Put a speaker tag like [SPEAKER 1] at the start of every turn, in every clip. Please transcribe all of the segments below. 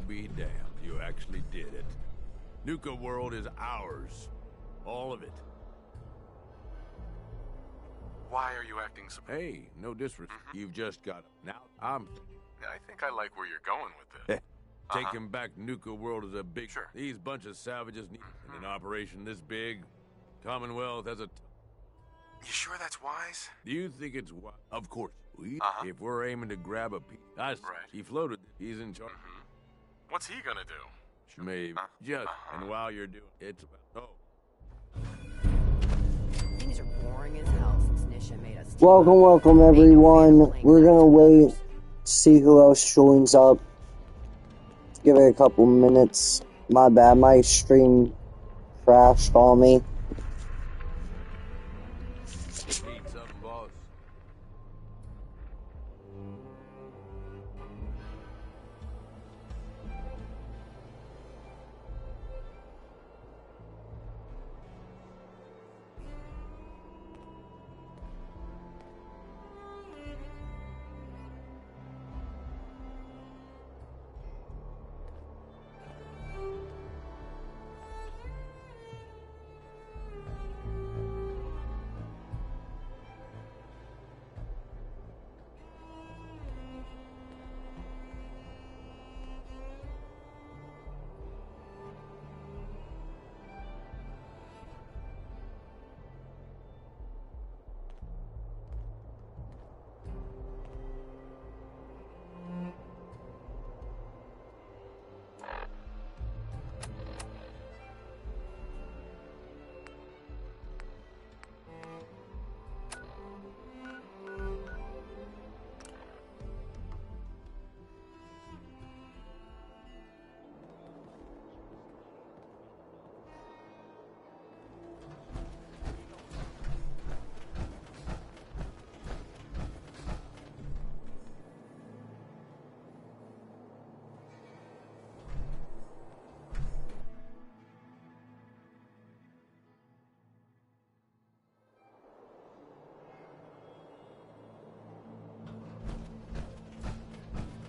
[SPEAKER 1] be damned. You actually did it. Nuka World is ours. All of it.
[SPEAKER 2] Why are you acting so...
[SPEAKER 1] Hey, no disrespect. You've just got... Now,
[SPEAKER 2] I think I like where you're going with this.
[SPEAKER 1] Taking back Nuka World is a big...
[SPEAKER 2] Sure.
[SPEAKER 1] These bunch of savages need an operation this big. Commonwealth has a...
[SPEAKER 2] You sure that's wise?
[SPEAKER 1] Do you think it's... Of course. If we're aiming to grab a piece...
[SPEAKER 2] Right.
[SPEAKER 1] He floated. He's in charge.
[SPEAKER 2] What's he gonna do?
[SPEAKER 1] Maybe. Just... And while you're doing... It's about...
[SPEAKER 3] Things are boring as hell since Nisha made us...
[SPEAKER 4] Welcome everyone. We're gonna wait, see who else joins up. Give it a couple minutes. My bad, my stream crashed on me.
[SPEAKER 1] Need something, boss.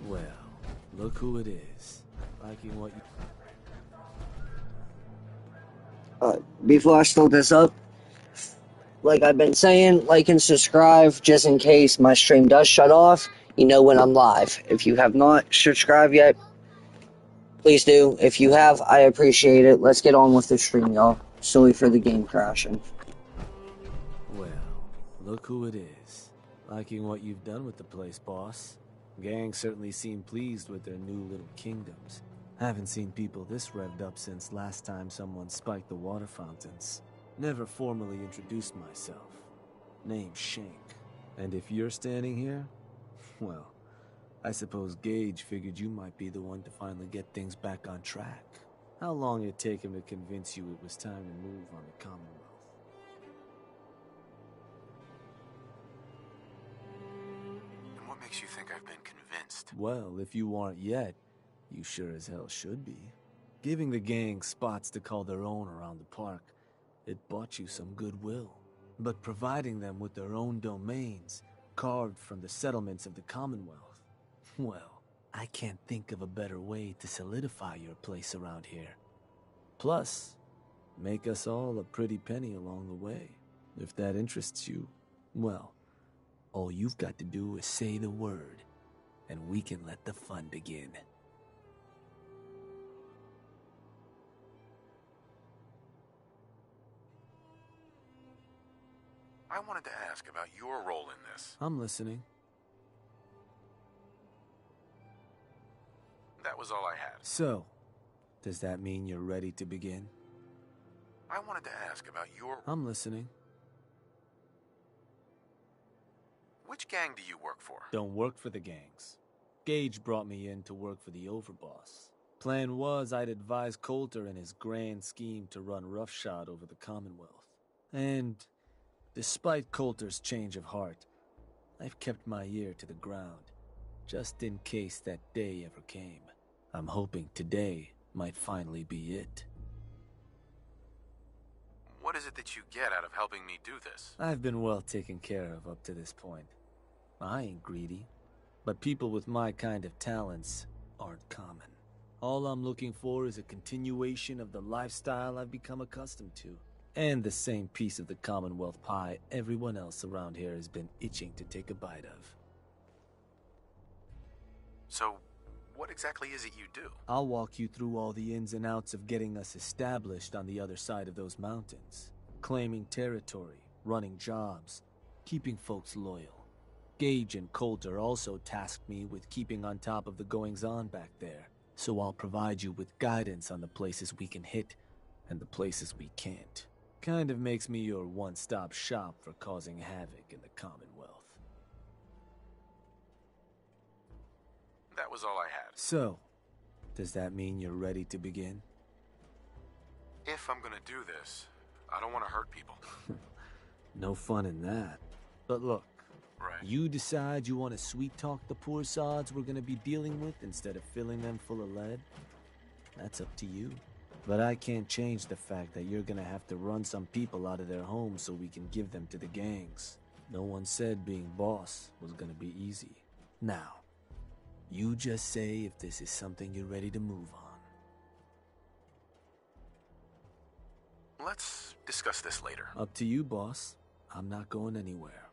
[SPEAKER 5] Well, look who it is. Liking what you...
[SPEAKER 4] Before I start this up, like I've been saying, like and subscribe just in case my stream does shut off. You know when I'm live. If you have not subscribed yet, please do. If you have, I appreciate it. Let's get on with the stream, y'all. Sorry for the game crashing.
[SPEAKER 5] Well, look who it is. Liking what you've done with the place, boss. Gang certainly seem pleased with their new little kingdoms. Haven't seen people this revved up since last time someone spiked the water fountains. Never formally introduced myself. Name's Shank. And if you're standing here, well, I suppose Gage figured you might be the one to finally get things back on track. How long did it take him to convince you it was time to move on the Commonwealth?
[SPEAKER 2] And what makes you think I've been convinced?
[SPEAKER 5] Well, if you aren't yet, you sure as hell should be. Giving the gang spots to call their own around the park, it bought you some goodwill. But providing them with their own domains, carved from the settlements of the Commonwealth, well, I can't think of a better way to solidify your place around here. Plus, make us all a pretty penny along the way. If that interests you, well, all you've got to do is say the word, and we can let the fun begin.
[SPEAKER 2] I wanted to ask about your role in this.
[SPEAKER 5] I'm listening.
[SPEAKER 2] That was all I had.
[SPEAKER 5] So, does that mean you're ready to begin?
[SPEAKER 2] I wanted to ask about your...
[SPEAKER 5] I'm listening.
[SPEAKER 2] Which gang do you work for?
[SPEAKER 5] Don't work for the gangs. Gage brought me in to work for the overboss. Plan was I'd advise Coulter in his grand scheme to run roughshod over the Commonwealth. And despite Coulter's change of heart, I've kept my ear to the ground, just in case that day ever came. I'm hoping today might finally be it.
[SPEAKER 2] What is it that you get out of helping me do this?
[SPEAKER 5] I've been well taken care of up to this point. I ain't greedy, but people with my kind of talents aren't common. All I'm looking for is a continuation of the lifestyle I've become accustomed to. And the same piece of the Commonwealth pie everyone else around here has been itching to take a bite of.
[SPEAKER 2] So, what exactly is it you do?
[SPEAKER 5] I'll walk you through all the ins and outs of getting us established on the other side of those mountains. Claiming territory, running jobs, keeping folks loyal. Gage and Coulter also tasked me with keeping on top of the goings-on back there, so I'll provide you with guidance on the places we can hit and the places we can't. Kind of makes me your one-stop shop for causing havoc in the Commonwealth.
[SPEAKER 2] That was all I had.
[SPEAKER 5] So, does that mean you're ready to begin?
[SPEAKER 2] If I'm gonna do this, I don't want to hurt people.
[SPEAKER 5] No fun in that. But look,
[SPEAKER 2] Right.
[SPEAKER 5] you decide you want to sweet-talk the poor sods we're gonna be dealing with instead of filling them full of lead? That's up to you. But I can't change the fact that you're gonna have to run some people out of their homes so we can give them to the gangs. No one said being boss was gonna be easy. Now, you just say if this is something you're ready to move on.
[SPEAKER 2] Let's discuss this later.
[SPEAKER 5] Up to you, boss. I'm not going anywhere.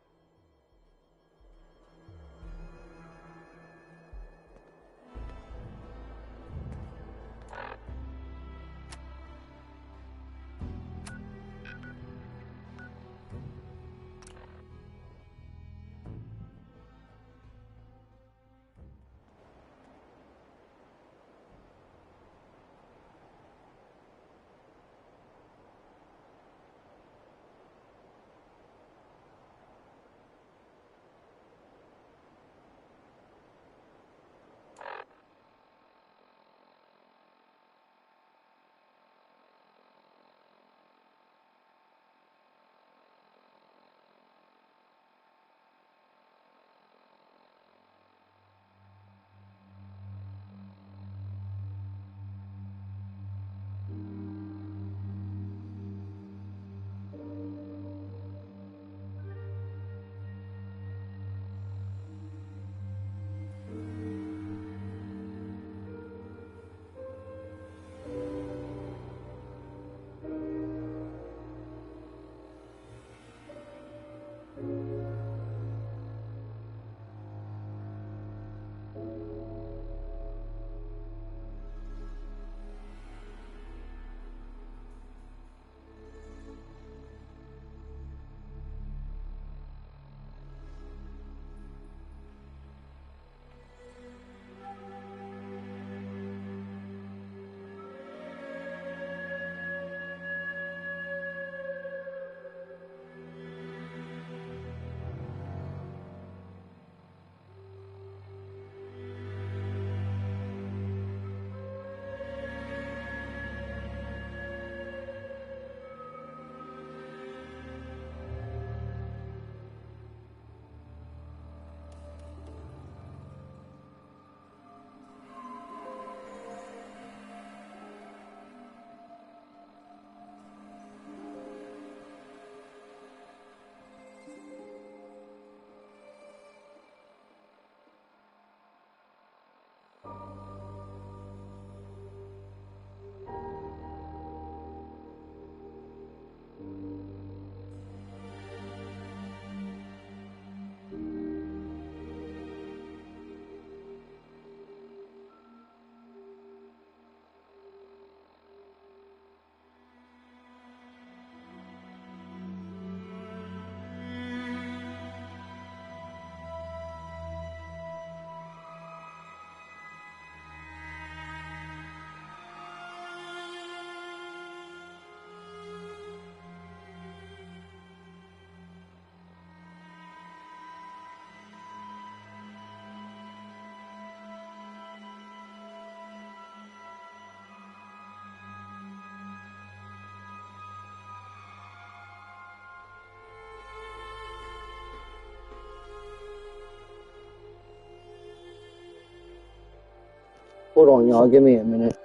[SPEAKER 4] Hold on, y'all. Give me a minute.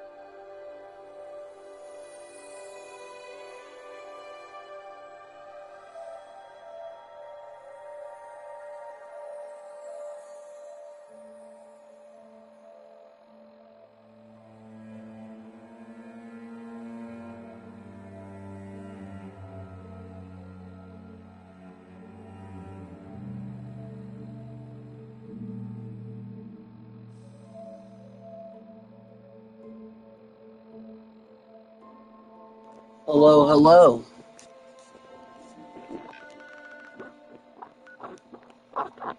[SPEAKER 4] Hello, hello.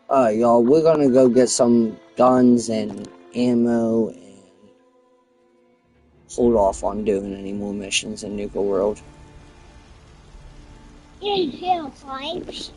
[SPEAKER 4] Alright, y'all, we're gonna go get some guns and ammo and hold off on doing any more missions in Nuka World.
[SPEAKER 6] Inhale pipes.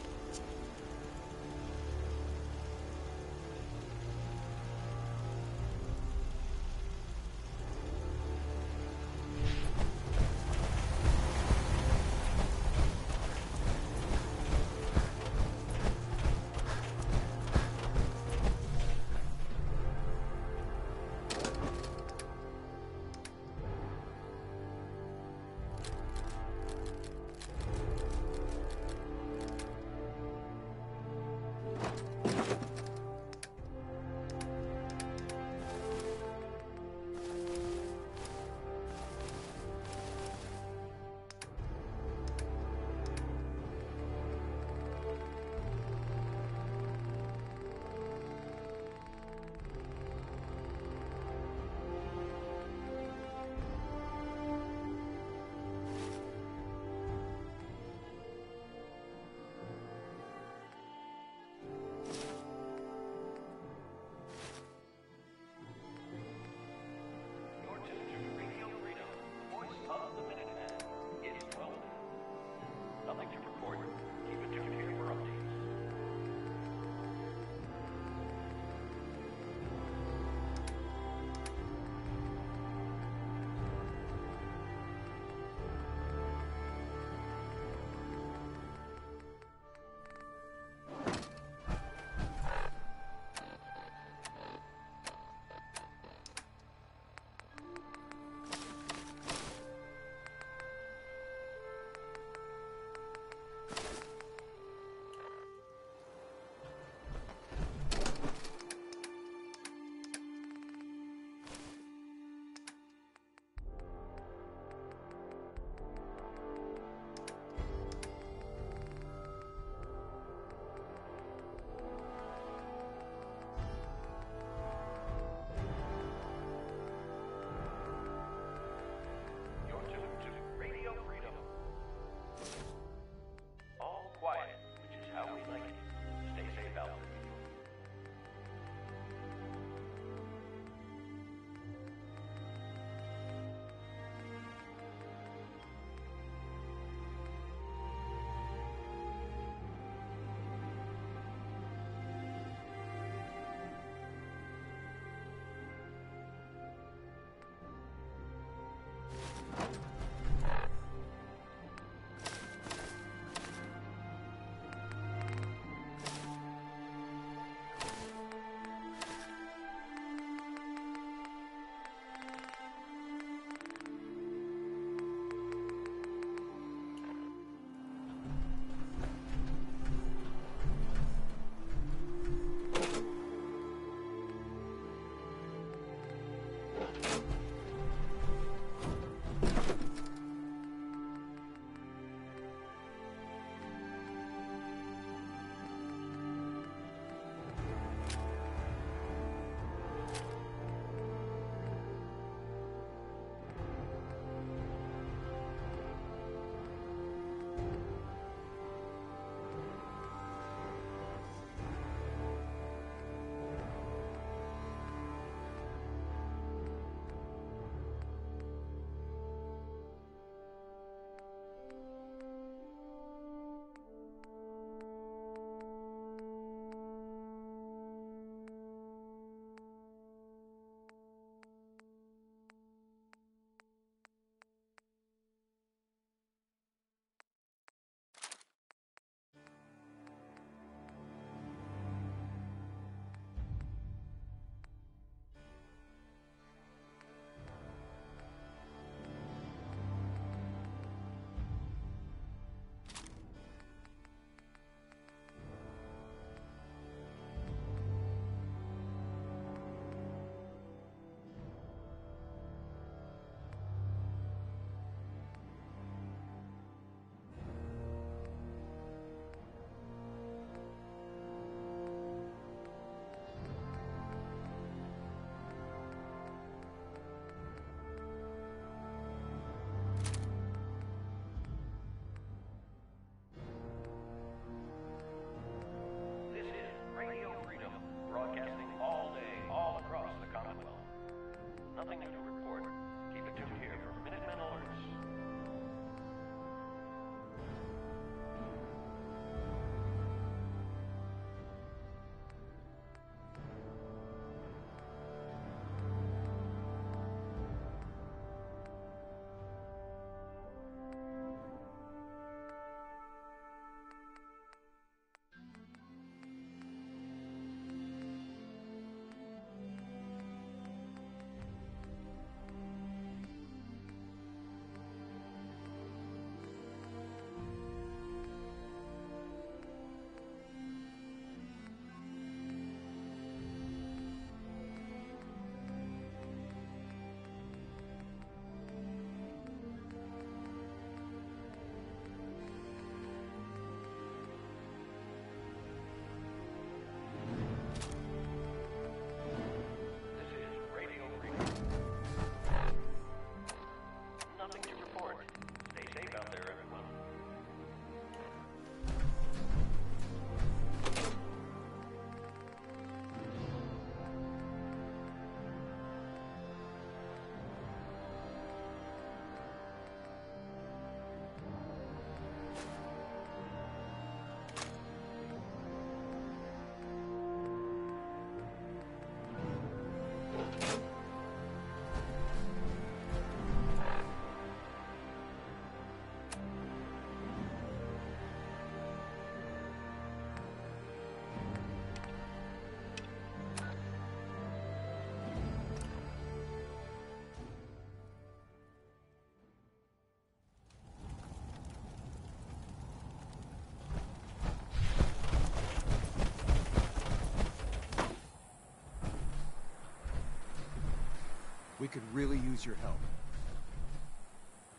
[SPEAKER 7] We could really use your help.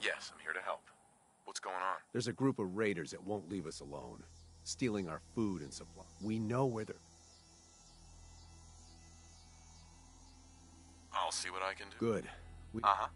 [SPEAKER 2] Yes, I'm here to help. What's going on?
[SPEAKER 7] There's a group of raiders that won't leave us alone, stealing our food and supply. We know where they're...
[SPEAKER 2] I'll see what I can do.
[SPEAKER 7] Good.
[SPEAKER 2] Uh-huh.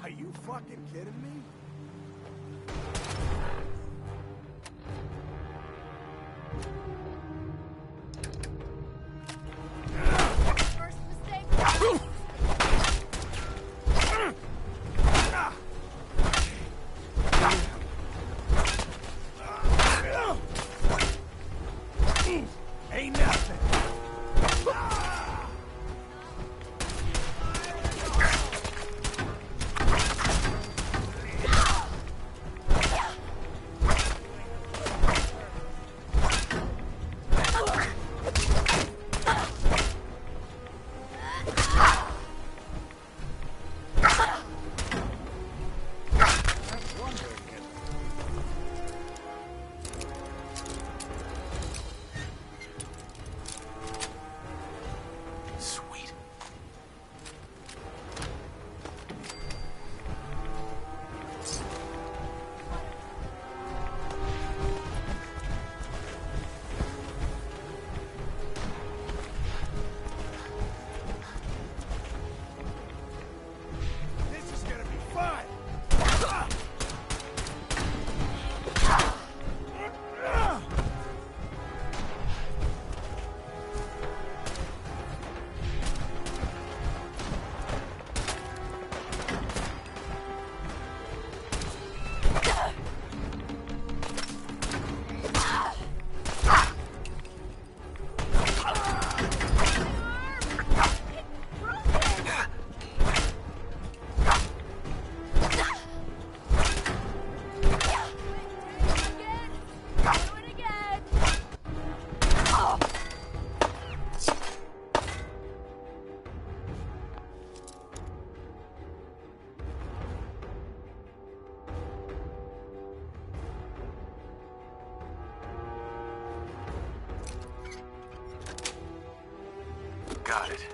[SPEAKER 7] Are you fucking kidding me?
[SPEAKER 3] First mistake.
[SPEAKER 7] Ain't nothing.
[SPEAKER 2] Sweet.
[SPEAKER 7] This is gonna be fun.
[SPEAKER 2] Got it.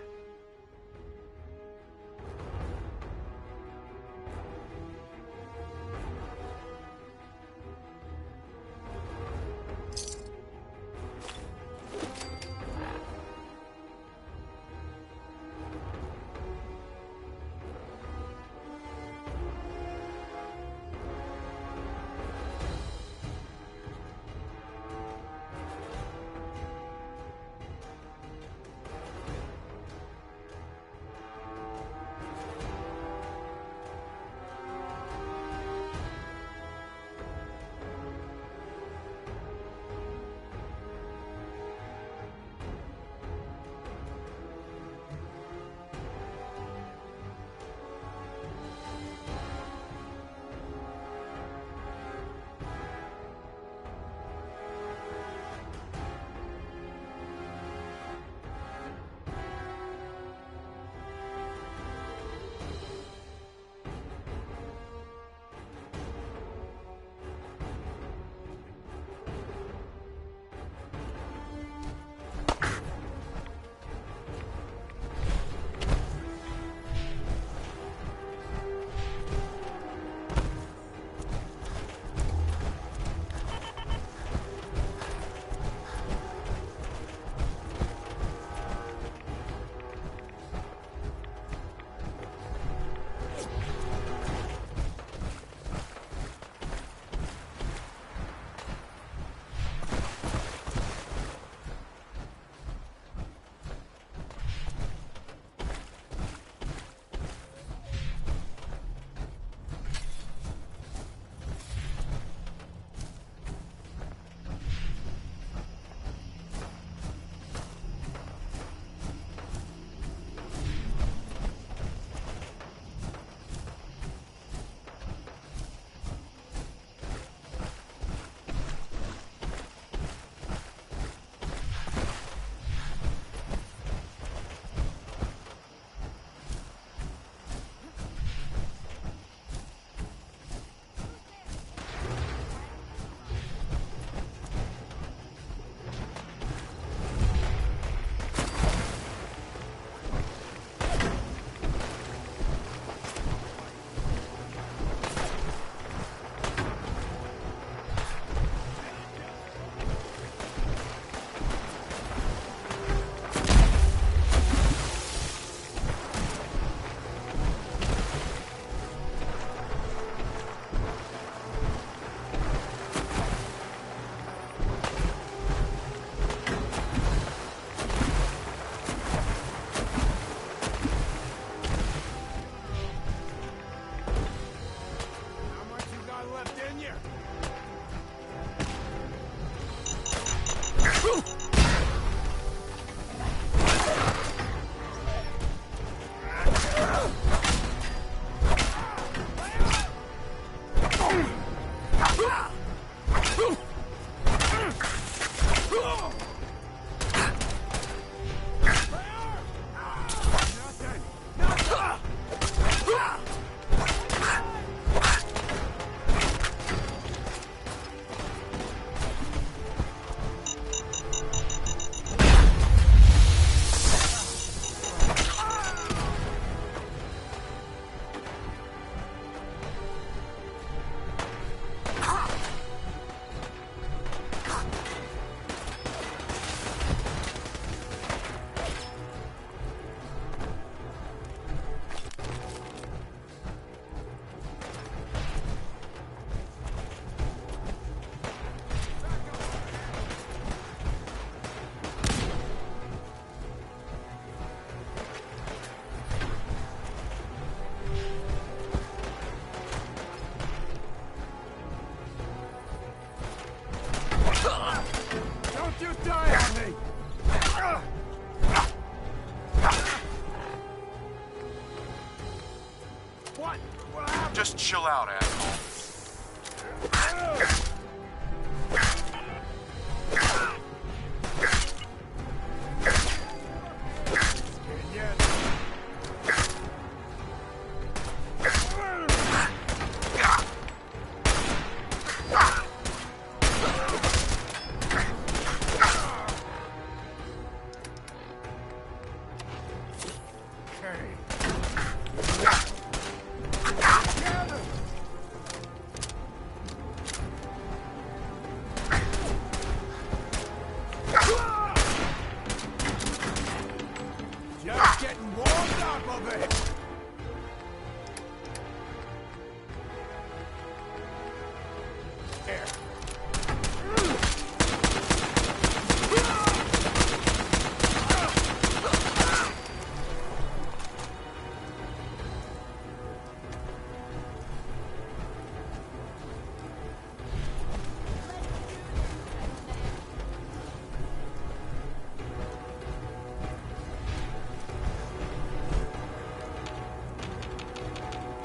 [SPEAKER 1] What? What happened?
[SPEAKER 2] Just chill out, asshole.
[SPEAKER 1] Just getting warmed up a bit. Here.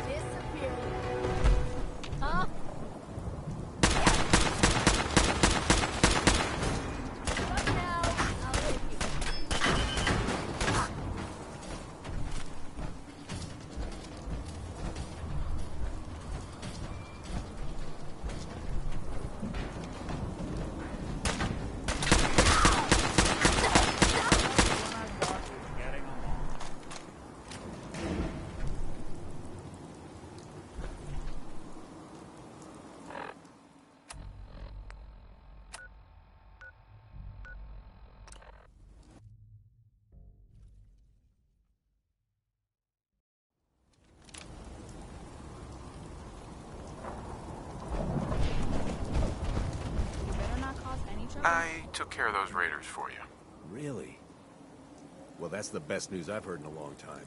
[SPEAKER 3] Disappear. Huh? Come now. I'll hit you.
[SPEAKER 8] You better not cause any trouble.
[SPEAKER 2] I took care of those raiders for you.
[SPEAKER 7] Really? Well, that's the best news I've heard in a long time.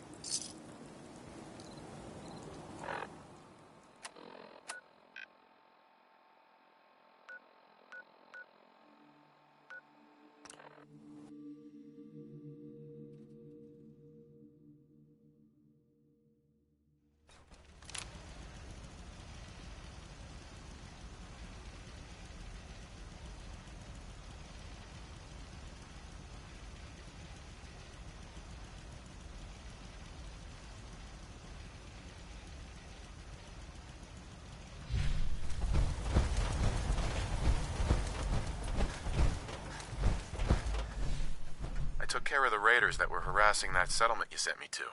[SPEAKER 2] I took care of the raiders that were harassing that settlement you sent me to.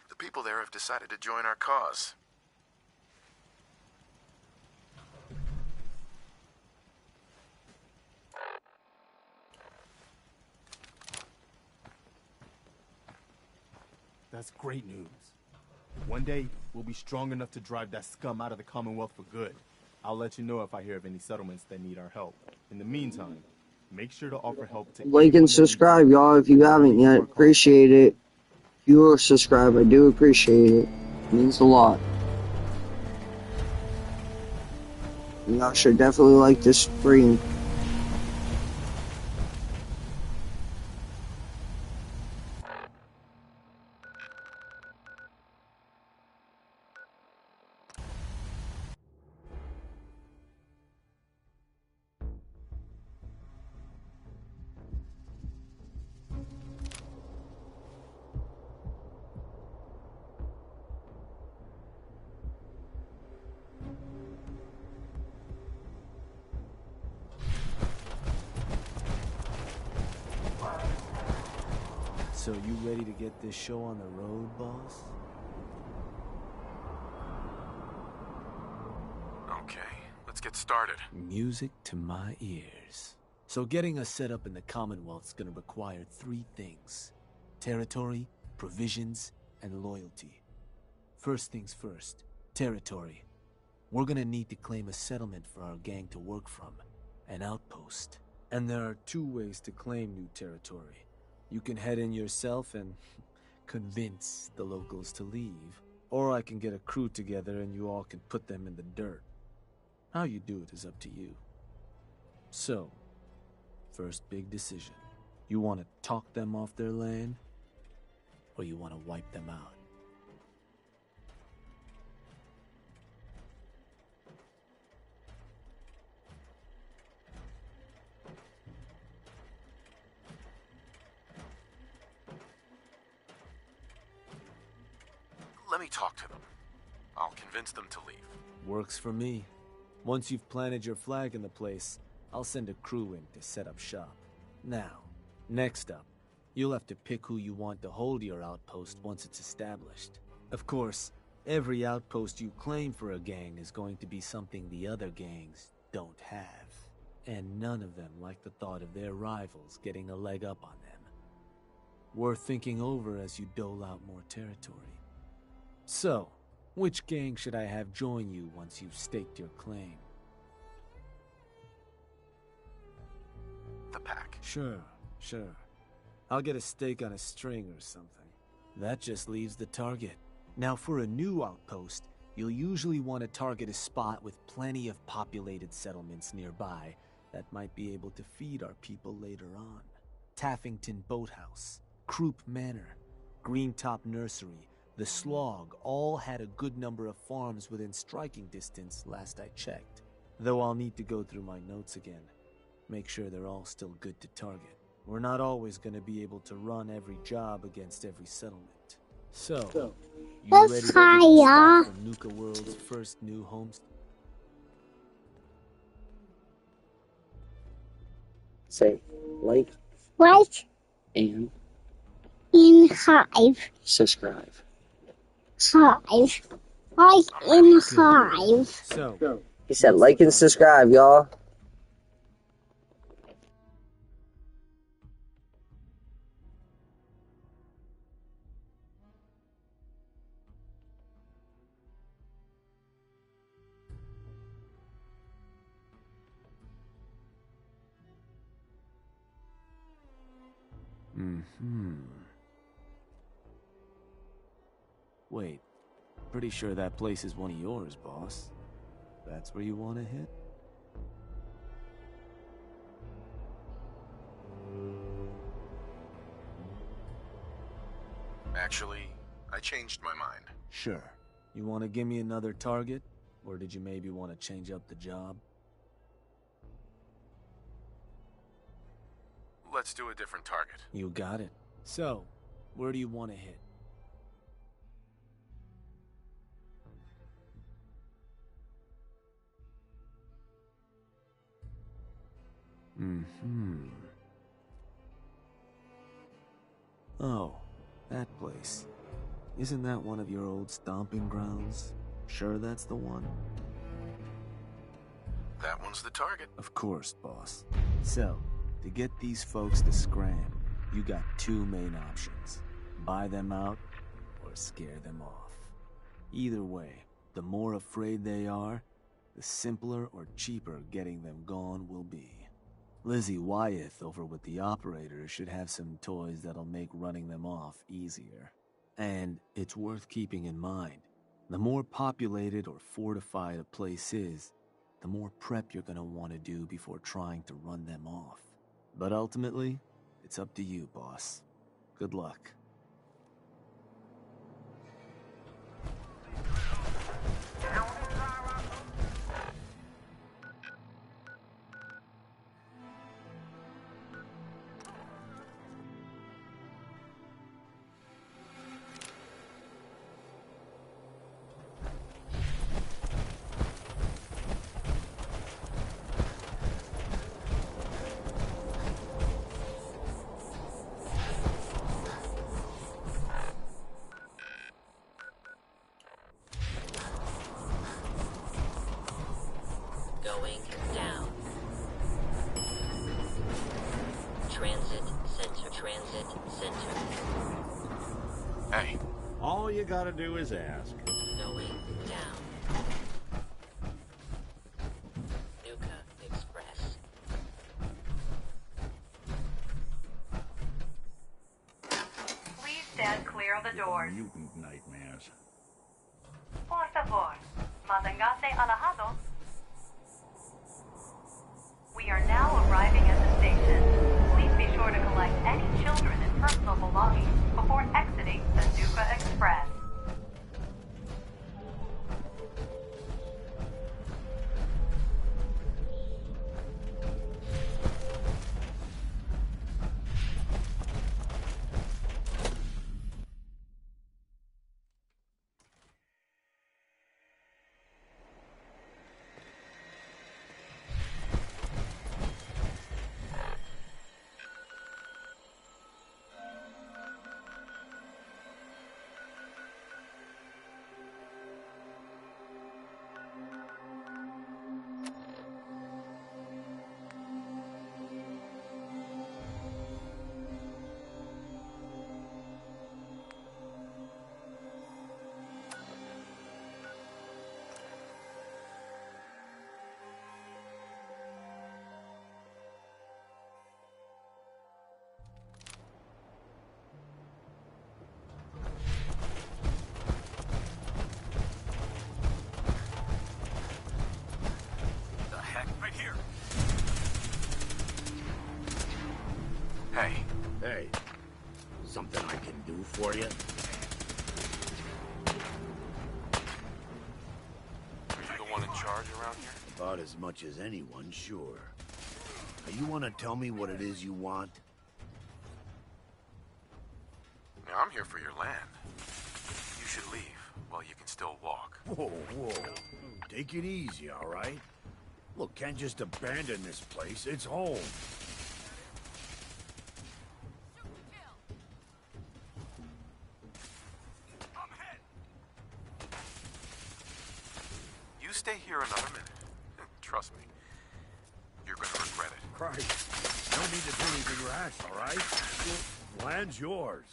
[SPEAKER 2] The people there have decided to join our cause.
[SPEAKER 9] That's great news. One day, we'll be strong enough to drive that scum out of the Commonwealth for good. I'll let you know if I hear of any settlements that need our help. In the meantime, make sure to offer help to
[SPEAKER 4] Like
[SPEAKER 9] anyone
[SPEAKER 4] and
[SPEAKER 9] that
[SPEAKER 4] subscribe,
[SPEAKER 9] needs it.
[SPEAKER 4] y'all, if you haven't yet. Appreciate it. If you are subscribed, I do appreciate it. It means a lot. Y'all should definitely like this stream.
[SPEAKER 5] So you ready to get this show on the road, boss?
[SPEAKER 2] Okay, let's get started.
[SPEAKER 5] Music to my ears. So getting us set up in the Commonwealth's gonna require 3 things. Territory, provisions, and loyalty. First things first, territory. We're gonna need to claim a settlement for our gang to work from, an outpost. And there are 2 ways to claim new territory. You can head in yourself and convince the locals to leave, or I can get a crew together and you all can put them in the dirt. How you do it is up to you. So, first big decision. You want to talk them off their land, or you want to wipe them out?
[SPEAKER 2] Let me talk to them. I'll convince them to leave.
[SPEAKER 5] Works for me. Once you've planted your flag in the place, I'll send a crew in to set up shop. Now, next up, you'll have to pick who you want to hold your outpost once it's established. Of course, every outpost you claim for a gang is going to be something the other gangs don't have. And none of them like the thought of their rivals getting a leg up on them. Worth thinking over as you dole out more territory. So, which gang should I have join you once you've staked your claim?
[SPEAKER 2] The pack.
[SPEAKER 5] Sure. I'll get a stake on a string or something. That just leaves the target. Now for a new outpost, you'll usually want to target a spot with plenty of populated settlements nearby that might be able to feed our people later on. Taffington Boathouse, Croup Manor, Greentop Nursery, the Slog all had a good number of farms within striking distance last I checked. Though I'll need to go through my notes again. Make sure they're all still good to target. We're not always going to be able to run every job against every settlement. So, you ready to get the spot for Nuka World's first new homestead?
[SPEAKER 4] Say, like, and
[SPEAKER 6] in Hive.
[SPEAKER 4] subscribe.
[SPEAKER 6] Hive. Like in Hive.
[SPEAKER 5] So,
[SPEAKER 4] He said, like and subscribe, y'all.
[SPEAKER 5] Wait, pretty sure that place is one of yours, boss. That's where you want to hit?
[SPEAKER 2] Actually, I changed my mind.
[SPEAKER 5] Sure. You want to give me another target? Or did you maybe want to change up the job?
[SPEAKER 2] Let's do a different target.
[SPEAKER 5] You got it. So, where do you want to hit? Oh, that place. Isn't that one of your old stomping grounds? Sure that's the one?
[SPEAKER 2] That one's the target.
[SPEAKER 5] Of course, boss. So, to get these folks to scram, you got two main options. Buy them out, or scare them off. Either way, the more afraid they are, the simpler or cheaper getting them gone will be. Lizzie Wyeth over with the operators should have some toys that'll make running them off easier. And it's worth keeping in mind, the more populated or fortified a place is, the more prep you're gonna want to do before trying to run them off. But ultimately, it's up to you, boss. Good luck.
[SPEAKER 10] Going down. Transit center.
[SPEAKER 2] Hey.
[SPEAKER 11] All you gotta do is ask.
[SPEAKER 10] Going down. Nuka Express.
[SPEAKER 12] Please stand clear of the doors.
[SPEAKER 11] Mutant nightmares.
[SPEAKER 12] Por favor, manténgase alejado. We are now arriving at the station. Please be sure to collect any children and personal belongings before exiting the Nuka Express.
[SPEAKER 11] for you?
[SPEAKER 2] Are you the one in charge around here?
[SPEAKER 11] About as much as anyone, sure. Now, you want to tell me what it is you want?
[SPEAKER 2] Now, I'm here for your land. You should leave while you can still walk.
[SPEAKER 11] Whoa, whoa. Take it easy, all right? Look, can't just abandon this place. It's home.
[SPEAKER 2] You stay here another minute. Trust me. You're gonna regret it.
[SPEAKER 11] Christ. No need to do anything rash, all right? Land's yours.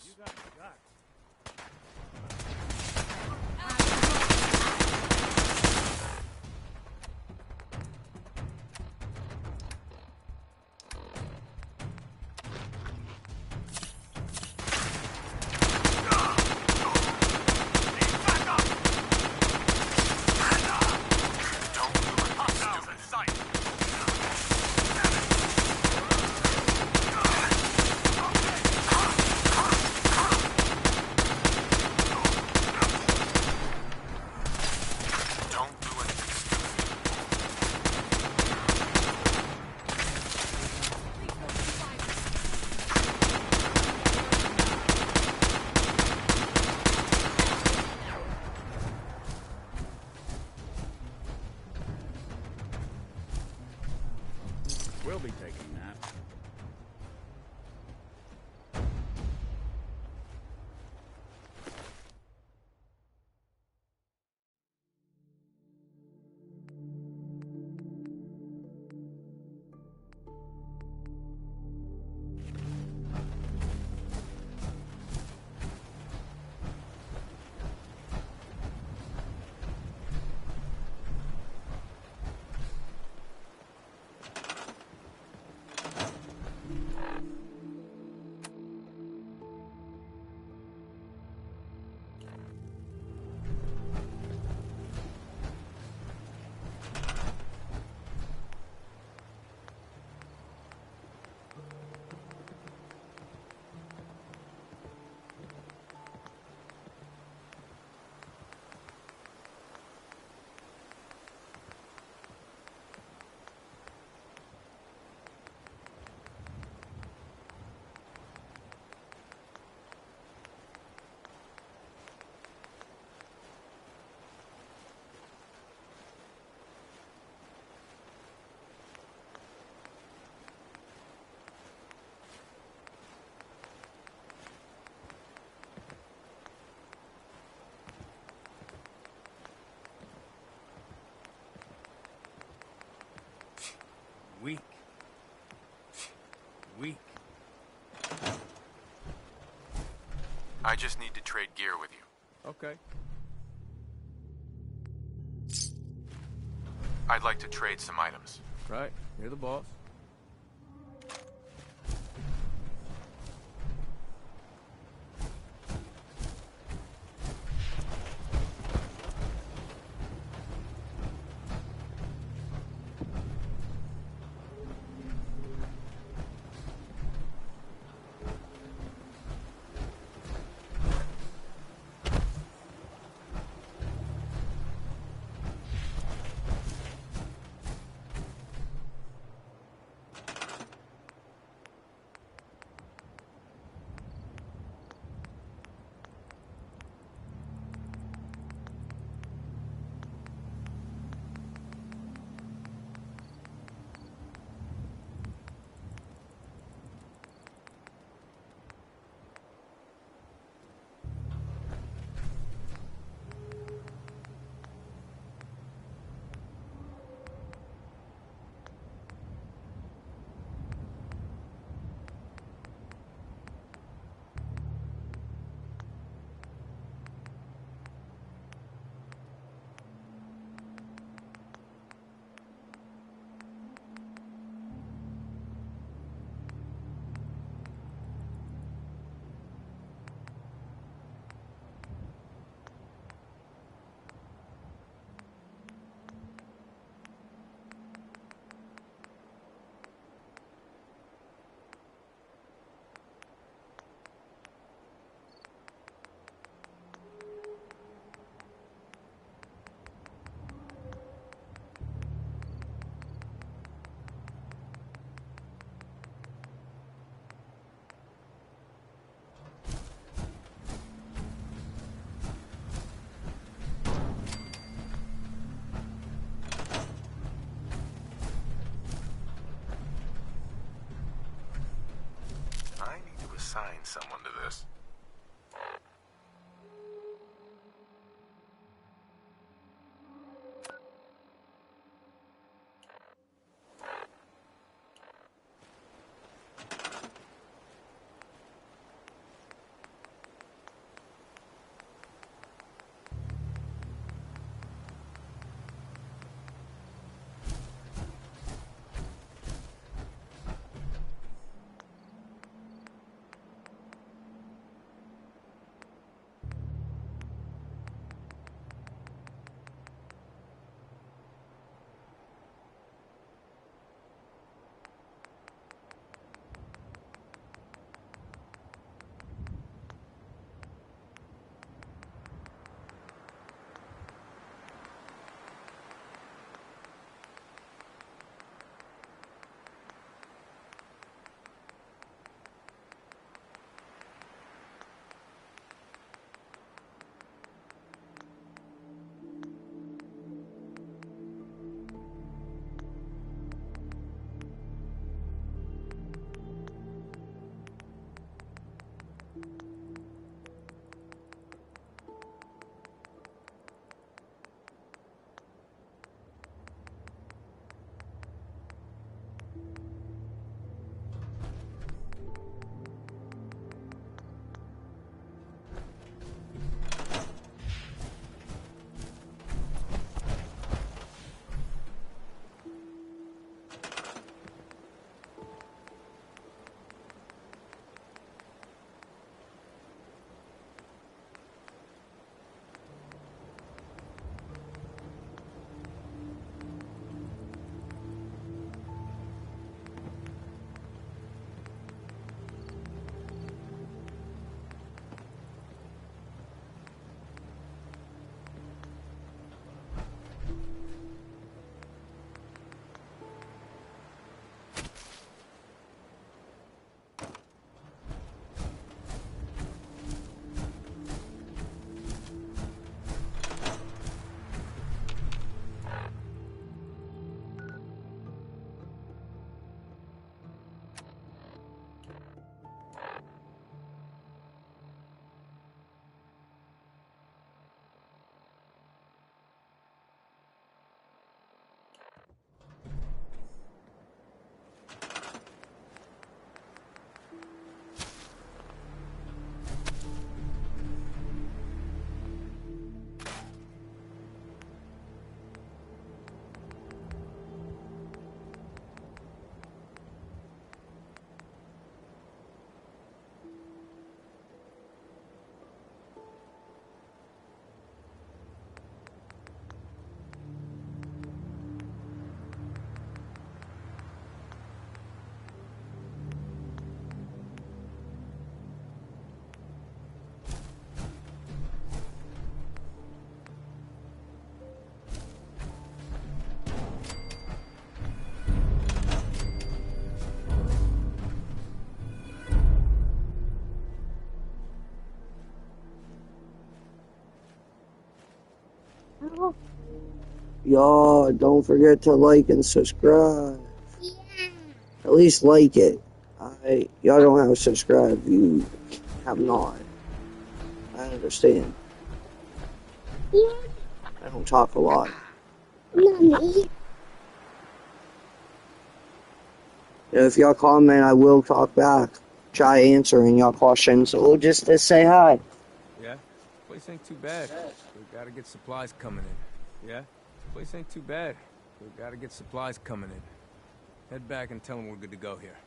[SPEAKER 11] We'll be taking that. Weak. Weak.
[SPEAKER 2] I just need to trade gear with you.
[SPEAKER 9] Okay.
[SPEAKER 2] I'd like to trade some items.
[SPEAKER 9] Right. You're the boss.
[SPEAKER 2] assign someone to this.
[SPEAKER 4] Y'all, don't forget to like and subscribe. At least like it. Y'all don't have subscribed. You have not. I understand. I don't talk a lot.
[SPEAKER 6] Mommy.
[SPEAKER 4] If y'all comment, I will talk back. Try answering y'all questions or just to say hi.
[SPEAKER 13] Yeah? Place ain't too bad. We've got to get supplies coming in. Yeah? Place ain't too bad. We've got to get supplies coming in. Head back and tell them we're good to go here.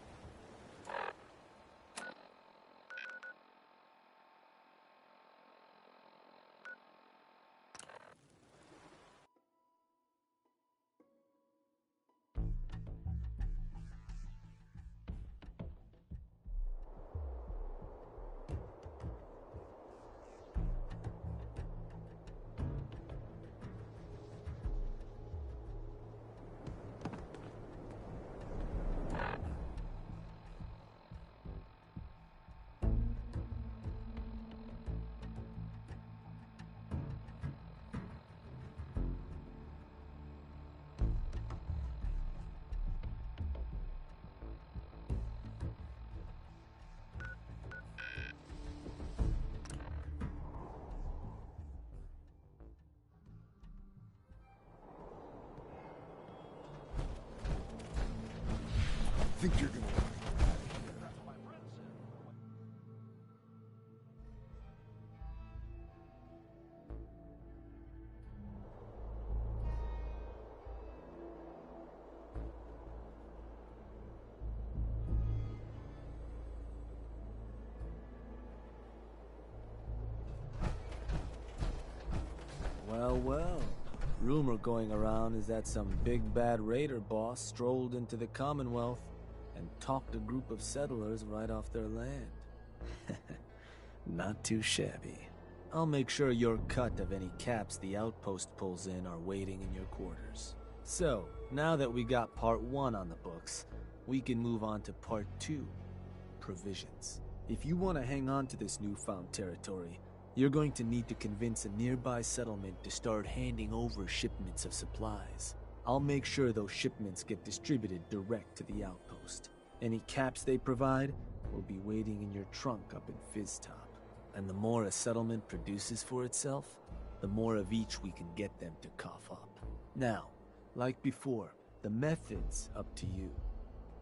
[SPEAKER 11] think you're gonna like it.
[SPEAKER 5] Well, well. Rumor going around is that some big bad raider boss strolled into the Commonwealth and talked a group of settlers right off their land. Not too shabby. I'll make sure your cut of any caps the outpost pulls in are waiting in your quarters. So, now that we got part 1 on the books, we can move on to part 2, provisions. If you want to hang on to this newfound territory, you're going to need to convince a nearby settlement to start handing over shipments of supplies. I'll make sure those shipments get distributed direct to the outpost. Any caps they provide will be waiting in your trunk up in Fizztop. And the more a settlement produces for itself, the more of each we can get them to cough up. Now, like before, the method's up to you.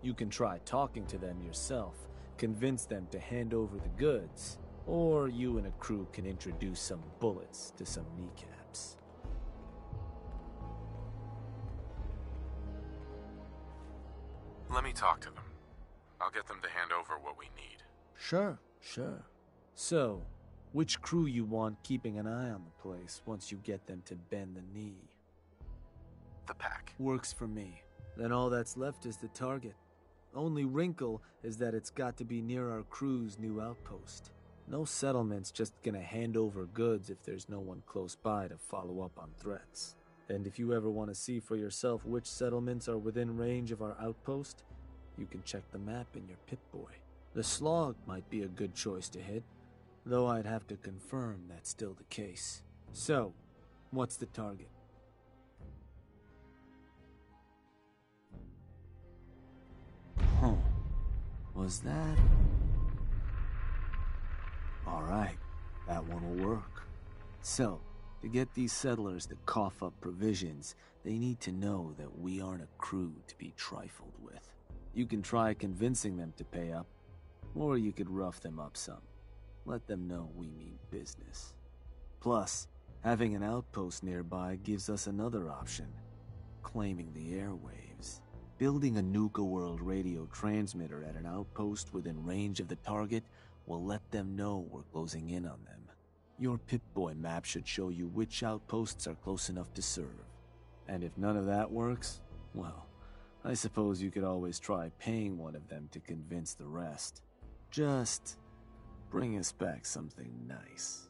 [SPEAKER 5] You can try talking to them yourself, convince them to hand over the goods, or you and a crew can introduce some bullets to some kneecaps.
[SPEAKER 2] Let me talk to them. I'll get them to hand over what we need.
[SPEAKER 5] Sure. So, which crew you want keeping an eye on the place once you get them to bend the knee?
[SPEAKER 2] The pack.
[SPEAKER 5] Works for me. Then all that's left is the target. Only wrinkle is that it's got to be near our crew's new outpost. No settlement's just gonna hand over goods if there's no one close by to follow up on threats. And if you ever want to see for yourself which settlements are within range of our outpost, you can check the map in your Pip-Boy. The Slog might be a good choice to hit, though I'd have to confirm that's still the case. So, what's the target? Huh. Was that... Alright, that one will work. So, to get these settlers to cough up provisions, they need to know that we aren't a crew to be trifled with. You can try convincing them to pay up, or you could rough them up some. Let them know we mean business. Plus, having an outpost nearby gives us another option, claiming the airwaves. Building a Nuka World radio transmitter at an outpost within range of the target will let them know we're closing in on them. Your Pip-Boy map should show you which outposts are close enough to serve. And if none of that works, well, I suppose you could always try paying one of them to convince the rest. Just bring us back something nice.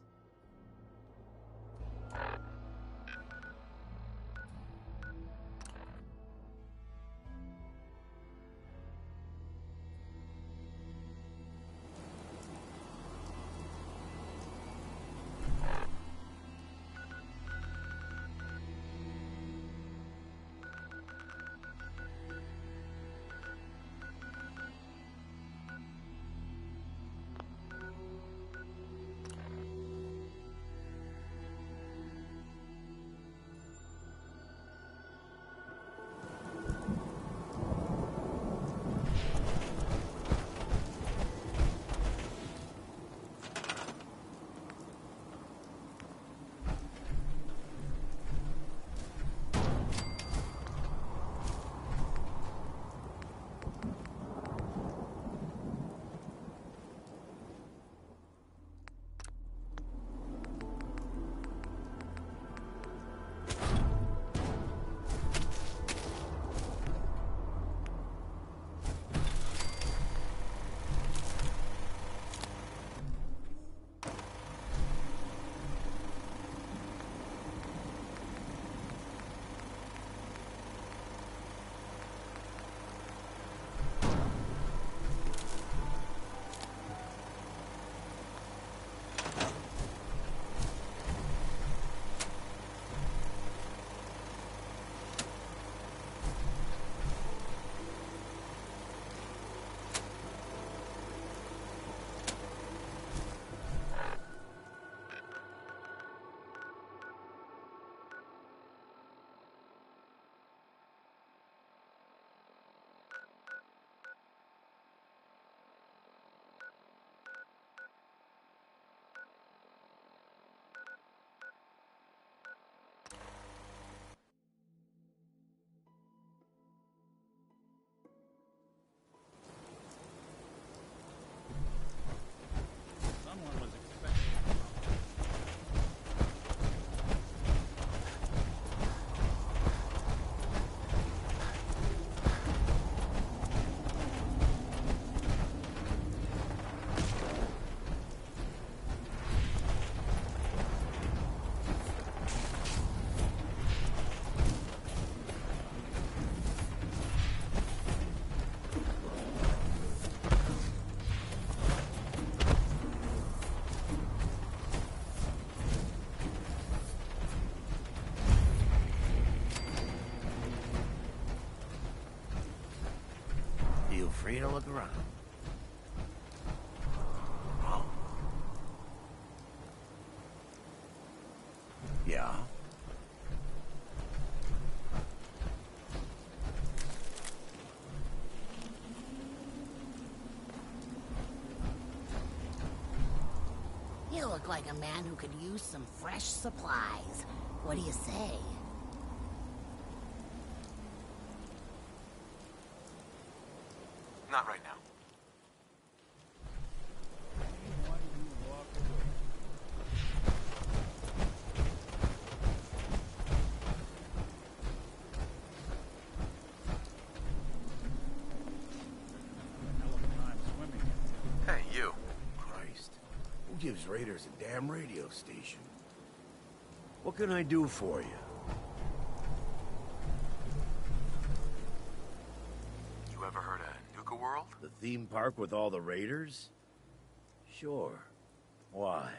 [SPEAKER 11] free to look around. Yeah?
[SPEAKER 14] You look like a man who could use some fresh supplies. What do you say?
[SPEAKER 2] Not right now. Hey, you.
[SPEAKER 11] Christ. Who gives raiders a damn radio station? What can I do for you?
[SPEAKER 2] You ever heard of Nuka World?
[SPEAKER 11] The theme park with all the raiders? Sure. Why?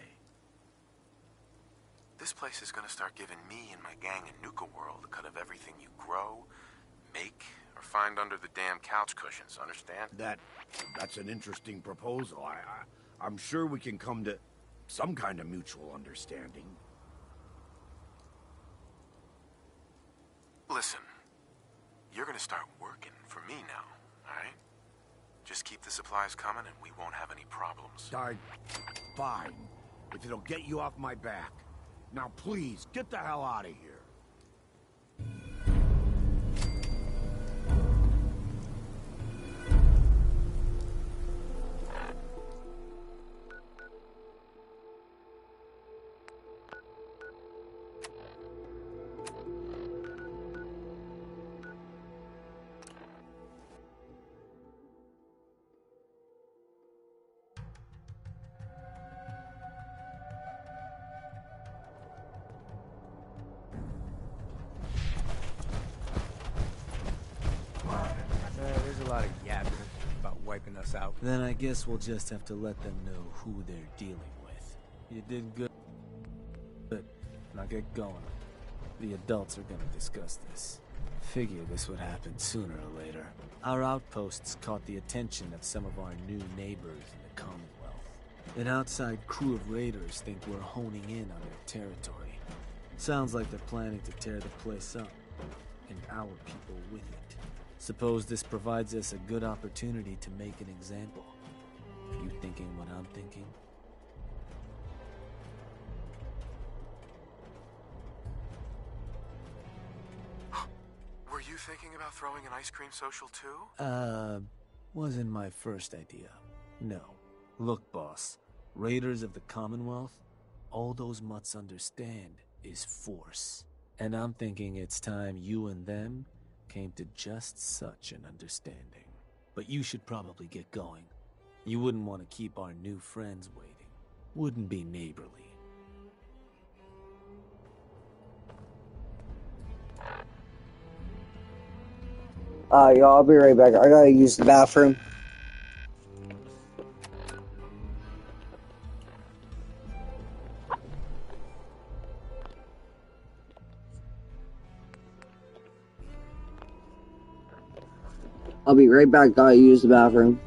[SPEAKER 2] This place is gonna start giving me and my gang in Nuka World a cut of everything you grow, make, or find under the damn couch cushions, understand?
[SPEAKER 11] That's an interesting proposal. I'm sure we can come to some kind of mutual understanding.
[SPEAKER 2] Listen, you're gonna start working for me now, alright? Just keep the supplies coming and we won't have any problems.
[SPEAKER 11] Fine. If it'll get you off my back. Now please, get the hell out of here.
[SPEAKER 13] There's a lot of yapping about wiping us out.
[SPEAKER 5] Then I guess we'll just have to let them know who they're dealing with. You did good. Good. Now get going. The adults are gonna discuss this. Figured this would happen sooner or later. Our outposts caught the attention of some of our new neighbors in the Commonwealth. An outside crew of raiders think we're honing in on their territory. Sounds like they're planning to tear the place up, and our people with it. Suppose this provides us a good opportunity to make an example. You thinking what I'm thinking?
[SPEAKER 2] Were you thinking about throwing an ice cream social too?
[SPEAKER 5] Wasn't my first idea. No. Look, boss. Raiders of the Commonwealth, all those mutts understand is force. And I'm thinking it's time you and them came to just such an understanding. But you should probably get going. You wouldn't want to keep our new friends waiting. Wouldn't be neighborly.
[SPEAKER 4] Y'all, I'll be right back. I gotta use the bathroom. I'll be right back. Gotta use the bathroom.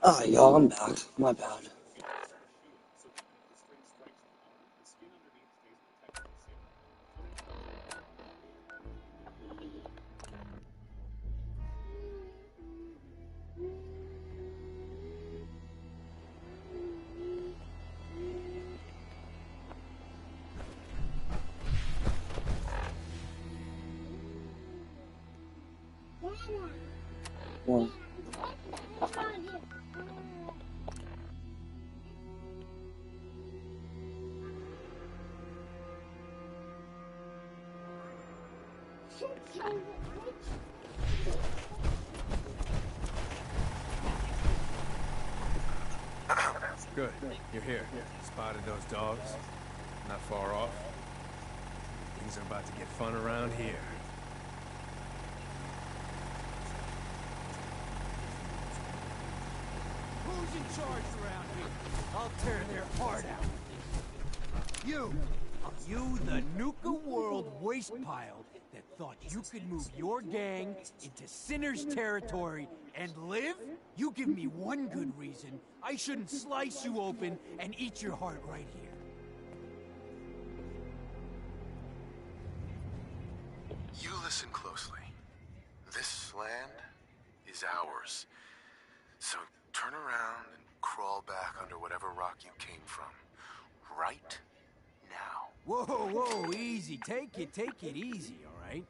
[SPEAKER 4] Oh, y'all, I'm back. My bad. Well,
[SPEAKER 13] Good. You're here. Spotted those dogs. Not far off. Things are about to get fun around here.
[SPEAKER 15] Who's in charge around here? I'll tear their heart out. You! You, the Nuka World waste pile that thought you could move your gang into Sinner's territory and live? You give me one good reason I shouldn't slice you open and eat your heart right here.
[SPEAKER 2] You listen closely. This land is ours. So turn around and crawl back under whatever rock you came from. Right now.
[SPEAKER 15] Whoa, whoa, easy. Take it easy, all right?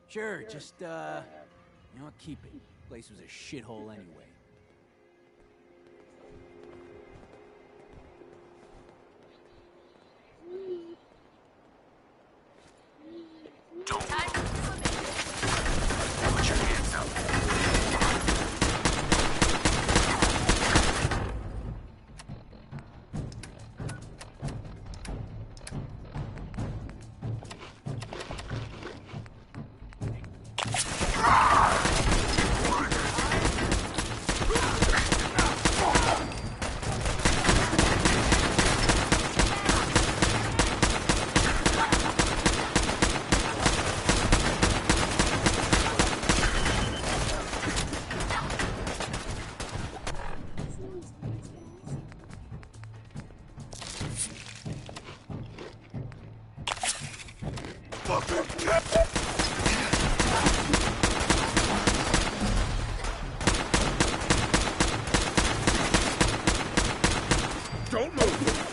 [SPEAKER 15] Sure, just, you know what, keep it. Place was a shithole anyway.
[SPEAKER 2] Don't put your hands up. Don't move!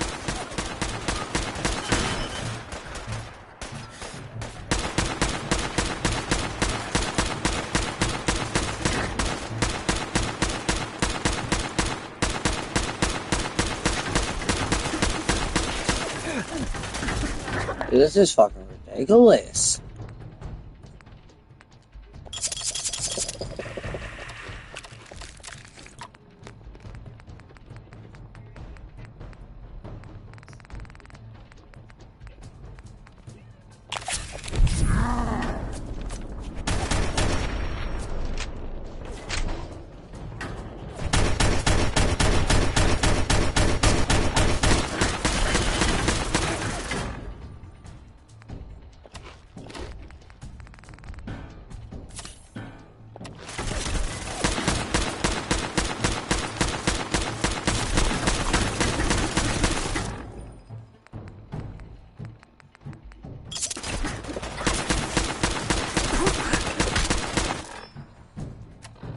[SPEAKER 4] this is fucking ridiculous.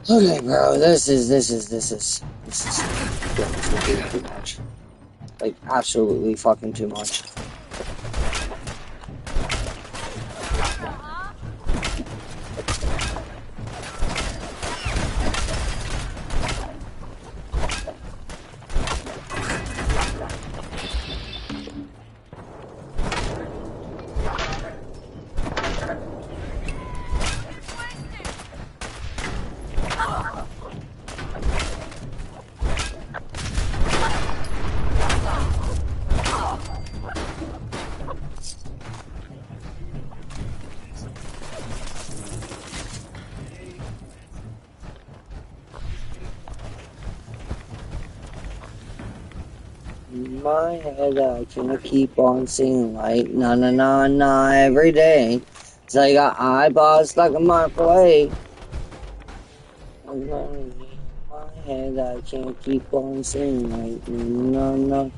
[SPEAKER 4] Okay, bro, this is getting too much. Like, absolutely fucking too much. In my head, I can keep on seeing light, na every day. Cause I got eyeballs stuck in my plate. I'm gonna leave my And I can't keep on saying right. No.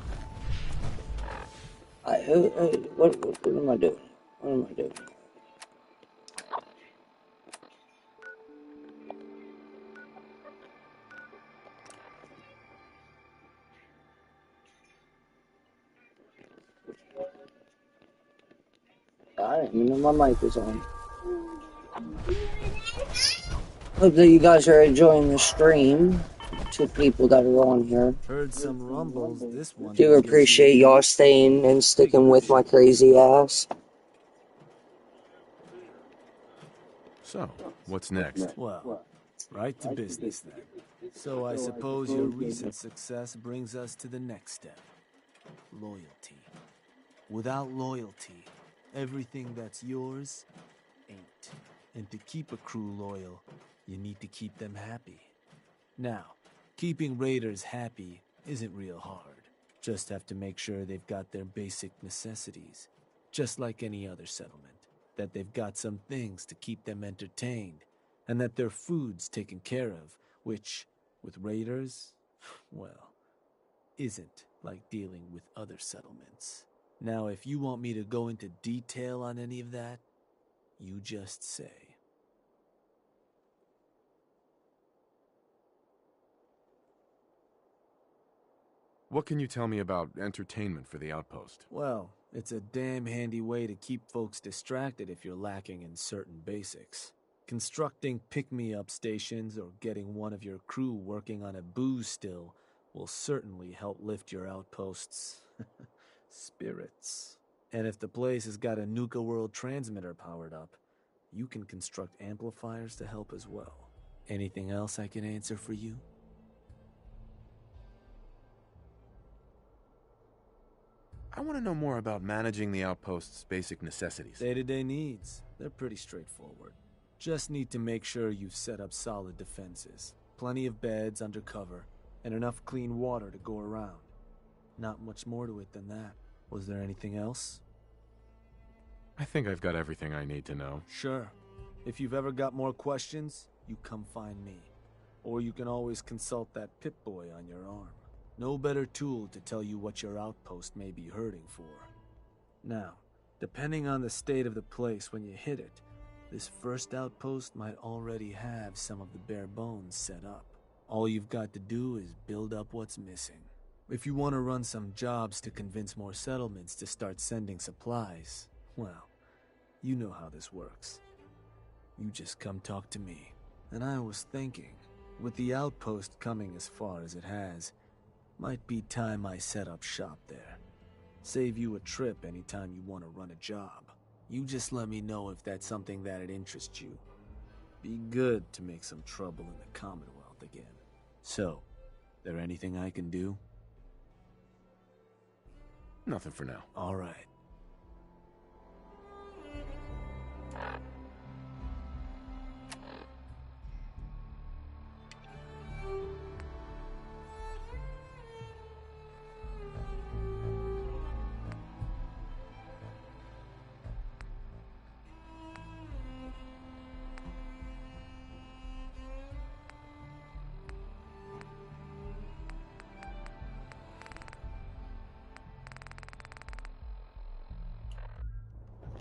[SPEAKER 4] What am I doing? What am I doing? I didn't even know my mic was on. Hope that you guys are enjoying the stream. 2 people that are on here.
[SPEAKER 5] Heard some rumbles. This one
[SPEAKER 4] Do appreciate y'all staying and sticking with my crazy ass.
[SPEAKER 7] So, what's next?
[SPEAKER 5] Well, right to business then. So I suppose your recent success brings us to the next step. Loyalty. Without loyalty, everything that's yours ain't. And to keep a crew loyal, you need to keep them happy. Now, keeping raiders happy isn't real hard. Just have to make sure they've got their basic necessities, just like any other settlement. That they've got some things to keep them entertained, and that their food's taken care of, which, with raiders, well, isn't like dealing with other settlements. Now, if you want me to go into detail on any of that, you just say.
[SPEAKER 7] What can you tell me about entertainment for the outpost?
[SPEAKER 5] Well, it's a damn handy way to keep folks distracted if you're lacking in certain basics. Constructing pick-me-up stations or getting one of your crew working on a booze still will certainly help lift your outpost's spirits. And if the place has got a Nuka World transmitter powered up, you can construct amplifiers to help as well. Anything else I can answer for you?
[SPEAKER 7] I want to know more about managing the outpost's basic necessities.
[SPEAKER 5] Day-to-day needs. They're pretty straightforward. Just need to make sure you've set up solid defenses, plenty of beds under cover, and enough clean water to go around. Not much more to it than that. Was there anything else?
[SPEAKER 7] I think I've got everything I need to know.
[SPEAKER 5] Sure. If you've ever got more questions, you come find me. Or you can always consult that Pip-Boy on your arm. No better tool to tell you what your outpost may be hurting for. Now, depending on the state of the place when you hit it, this first outpost might already have some of the bare bones set up. All you've got to do is build up what's missing. If you want to run some jobs to convince more settlements to start sending supplies, well, you know how this works. You just come talk to me. And I was thinking, with the outpost coming as far as it has, might be time I set up shop there. Save you a trip anytime you want to run a job. You just let me know if that's something that'd interest you. Be good to make some trouble in the Commonwealth again. So, there anything I can do?
[SPEAKER 7] Nothing for now.
[SPEAKER 5] All right.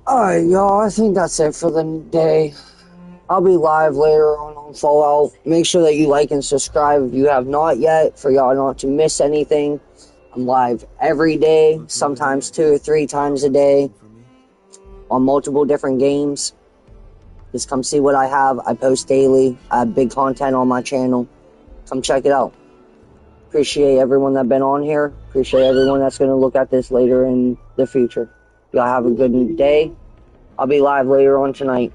[SPEAKER 4] Alright, y'all, I think that's it for the day. I'll be live later on Fallout. Make sure that you like and subscribe if you have not yet, for y'all not to miss anything. I'm live every day, sometimes 2 or 3 times a day, on multiple different games. Just come see what I have. I post daily. I have big content on my channel. Come check it out. Appreciate everyone that's been on here. Appreciate everyone that's going to look at this later in the future. Y'all have a good day. I'll be live later on tonight.